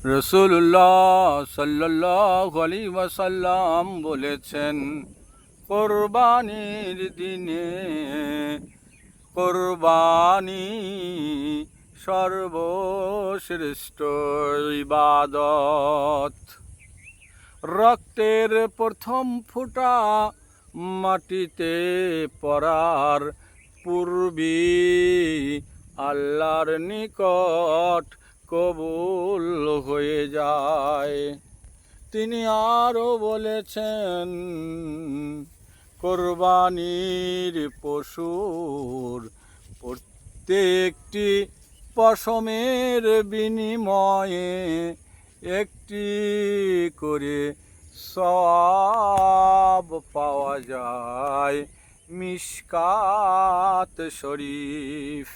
রাসূলুল্লাহ সাল্লাল্লাহু আলাইহি ওয়াসাল্লাম বলেছেন, কোরবানির দিনে কোরবানি সর্বশ্রেষ্ঠ ইবাদত। রক্তের প্রথম ফোঁটা মাটিতে পড়ার পূর্বেই আল্লাহর নিকট কবুল হয়ে যায়। তিনি আরও বলেছেন, কোরবানির পশুর প্রত্যেকটি পশমের বিনিময়ে একটি করে সওয়াব পাওয়া যায়। মিশকাত শরীফ।